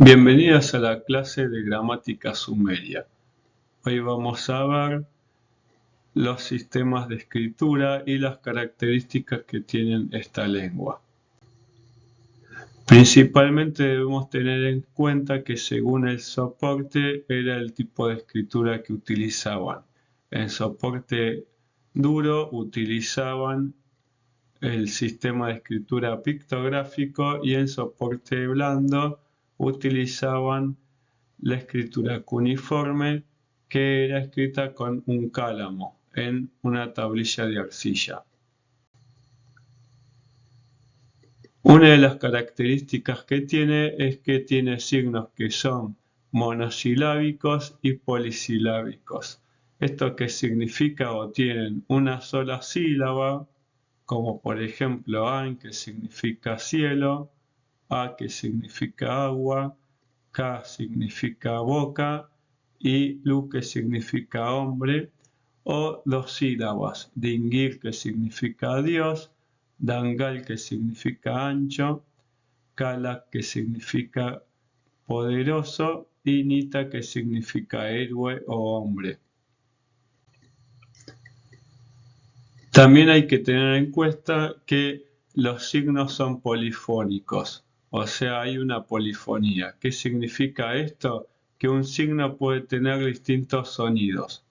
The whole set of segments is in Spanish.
Bienvenidos a la clase de gramática sumeria. Hoy vamos a ver los sistemas de escritura y las características que tienen esta lengua. Principalmente debemos tener en cuenta que según el soporte era el tipo de escritura que utilizaban. En soporte duro utilizaban el sistema de escritura pictográfico y en soporte blando utilizaban la escritura cuneiforme, que era escrita con un cálamo en una tablilla de arcilla. Una de las características que tiene es que tiene signos que son monosilábicos y polisilábicos. ¿Esto qué significa? O tienen una sola sílaba, como por ejemplo an, que significa cielo, a, que significa agua, ka significa boca y lu, que significa hombre, o dos sílabas, dingir, que significa Dios, dangal, que significa ancho, kala, que significa poderoso, y nita, que significa héroe o hombre. También hay que tener en cuenta que los signos son polifónicos, o sea, hay una polifonía. ¿Qué significa esto? Que un signo puede tener distintos sonidos.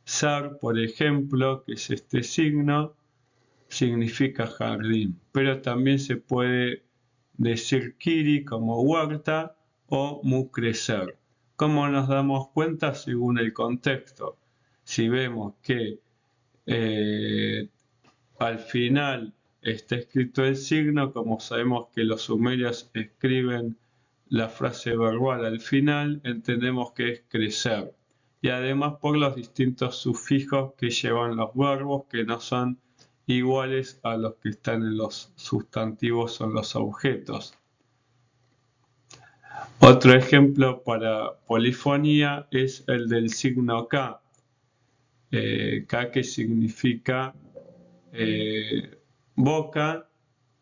Sar, por ejemplo, que es este signo, significa jardín, pero también se puede decir kiri como huerta o mu, crecer. ¿Cómo nos damos cuenta? Según el contexto. Si vemos que al final está escrito el signo, como sabemos que los sumerios escriben la frase verbal al final, entendemos que es crecer. Y además por los distintos sufijos que llevan los verbos, que no son iguales a los que están en los sustantivos o en los objetos. Otro ejemplo para polifonía es el del signo K. K, que significa boca,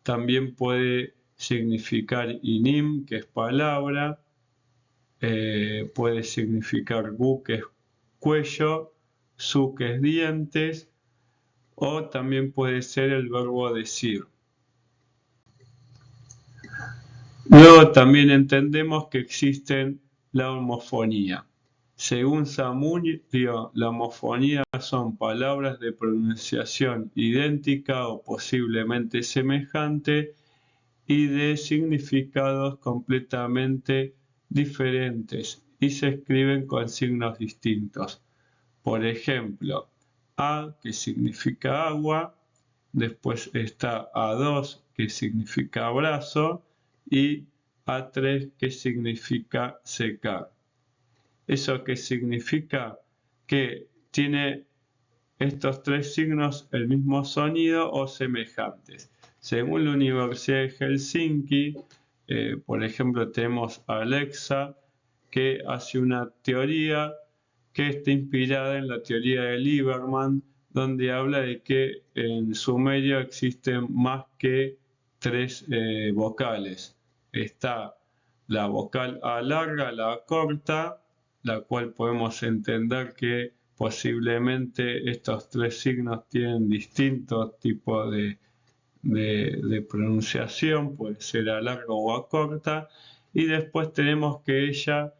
también puede significar inim, que es palabra, puede significar gu, que es cuello, su, que es dientes, o también puede ser el verbo decir. Luego también entendemos que existen la homofonía. Según Samudio, la homofonía son palabras de pronunciación idéntica o posiblemente semejante y de significados completamente diferentes y se escriben con signos distintos. Por ejemplo, A, que significa agua, después está A2, que significa abrazo, y A3, que significa secar. ¿Eso qué significa? Que tiene estos tres signos el mismo sonido o semejantes. Según la Universidad de Helsinki, por ejemplo, tenemos a Alexa, que hace una teoría que está inspirada en la teoría de Lieberman, donde habla de que en sumerio existen más que tres vocales. Está la vocal A larga, la A corta, la cual podemos entender que posiblemente estos tres signos tienen distintos tipos de pronunciación, puede ser A larga o A corta, y después tenemos que ella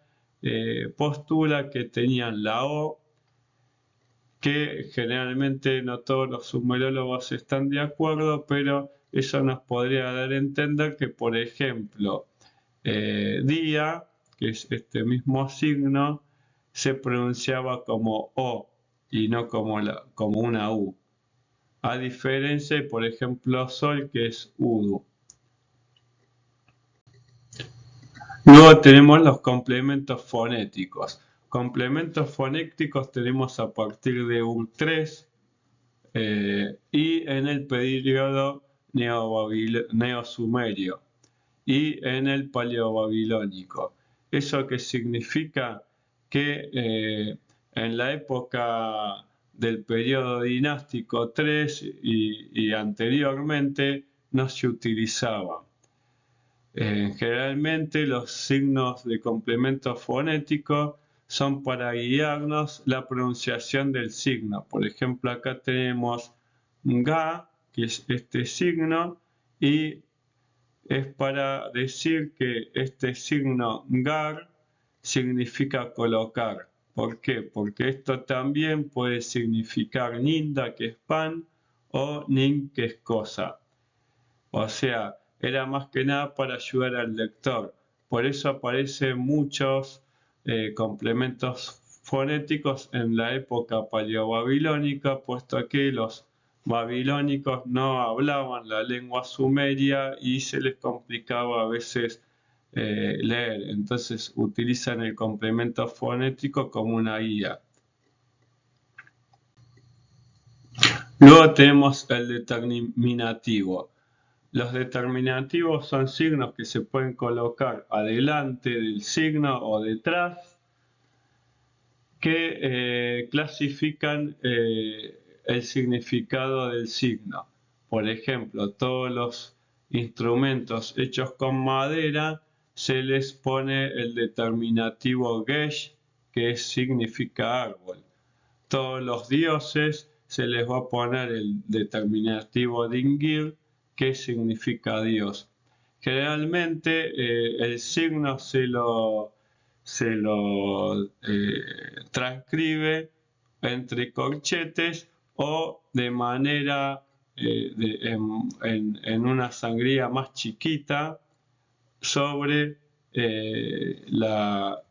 postula que tenían la O, que generalmente no todos los sumerólogos están de acuerdo, pero eso nos podría dar a entender que, por ejemplo, día, que es este mismo signo, se pronunciaba como O y no como una U. A diferencia, por ejemplo, sol, que es UDU. Luego tenemos los complementos fonéticos. Complementos fonéticos tenemos a partir de U3 y en el periodo neosumerio y en el paleobabilónico. ¿Eso qué significa? Que en la época del periodo dinástico 3 y anteriormente no se utilizaba. Generalmente los signos de complemento fonético son para guiarnos la pronunciación del signo. Por ejemplo, acá tenemos ga, que es este signo, y es para decir que este signo gar significa colocar. ¿Por qué? Porque esto también puede significar ninda, que es pan, o nin, que es cosa. O sea, era más que nada para ayudar al lector. Por eso aparecen muchos complementos fonéticos en la época paleobabilónica, puesto que los babilónicos no hablaban la lengua sumeria y se les complicaba a veces leer. Entonces utilizan el complemento fonético como una guía. Luego tenemos el determinativo. Los determinativos son signos que se pueden colocar adelante del signo o detrás, que clasifican el significado del signo. Por ejemplo, todos los instrumentos hechos con madera se les pone el determinativo gesh, que significa árbol. Todos los dioses se les va a poner el determinativo dingir, que significa Dios. Generalmente el signo se lo transcribe entre corchetes o de manera en una sangría más chiquita sobre la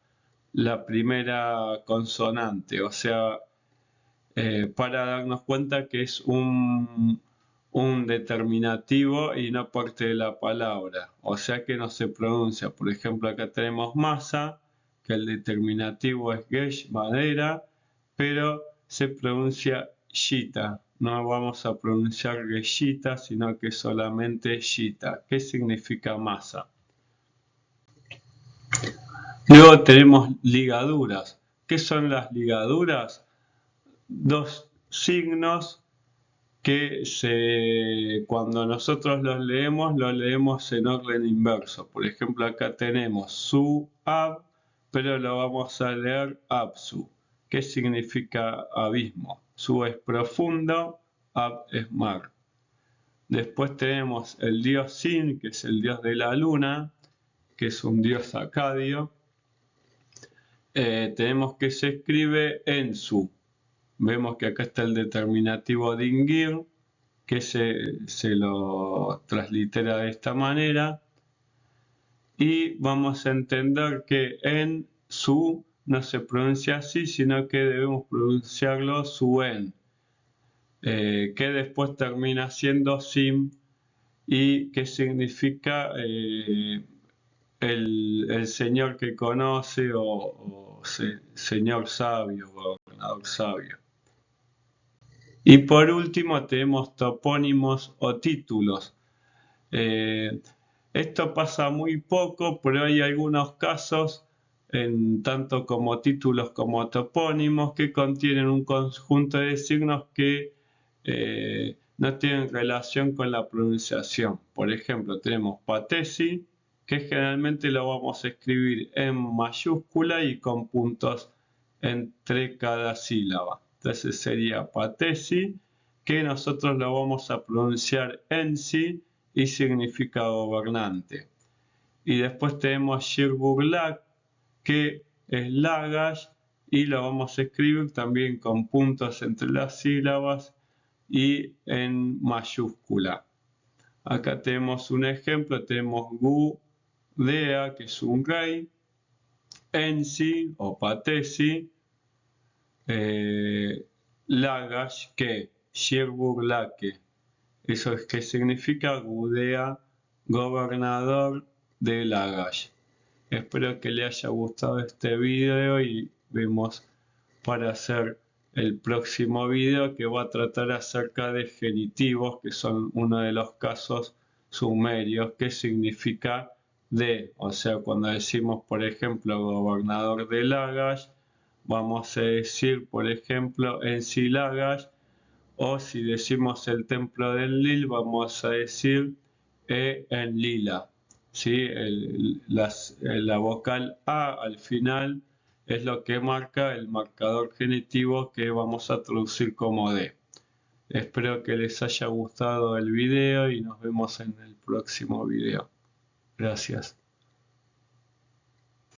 primera consonante, o sea, para darnos cuenta que es un determinativo y no parte de la palabra, o sea que no se pronuncia. Por ejemplo, acá tenemos masa, que el determinativo es gesh, madera, pero se pronuncia shita. No vamos a pronunciar geshita, sino que solamente shita. ¿Qué significa masa? Luego tenemos ligaduras. ¿Qué son las ligaduras? Dos signos que cuando nosotros los leemos en orden inverso. Por ejemplo, acá tenemos su, ab, pero lo vamos a leer absu. ¿Qué significa abismo? Su es profundo, ab es mar. Después tenemos el dios Sin, que es el dios de la luna, que es un dios acadio. Tenemos que se escribe Ensu. Vemos que acá está el determinativo dingir, que se lo translitera de esta manera. Y vamos a entender que en su no se pronuncia así, sino que debemos pronunciarlo suen, que después termina siendo sim, y que significa el señor que conoce o señor sabio, gobernador sabio. Y por último tenemos topónimos o títulos. Esto pasa muy poco, pero hay algunos casos, tanto como títulos como topónimos, que contienen un conjunto de signos que no tienen relación con la pronunciación. Por ejemplo, tenemos patesi, que generalmente lo vamos a escribir en mayúscula y con puntos entre cada sílaba. Entonces sería patesi, que nosotros lo vamos a pronunciar en sí y significa gobernante. Y después tenemos Shirburlak, que es Lagash, y lo vamos a escribir también con puntos entre las sílabas y en mayúscula. Acá tenemos un ejemplo, tenemos Gudea, que es un rey, Ensi o Patesi, Lagash, que Shirburlake. Eso es que significa Gudea, gobernador de Lagash. Espero que le haya gustado este video y vemos para hacer el próximo video, que va a tratar acerca de genitivos, que son uno de los casos sumerios, que significa de, o sea, cuando decimos, por ejemplo, gobernador de Lagash, vamos a decir, por ejemplo, Ensi Lagash, o si decimos el templo del Lil, vamos a decir en Lila. ¿sí? La vocal A al final es lo que marca el marcador genitivo que vamos a traducir como D. Espero que les haya gustado el video y nos vemos en el próximo video. Gracias.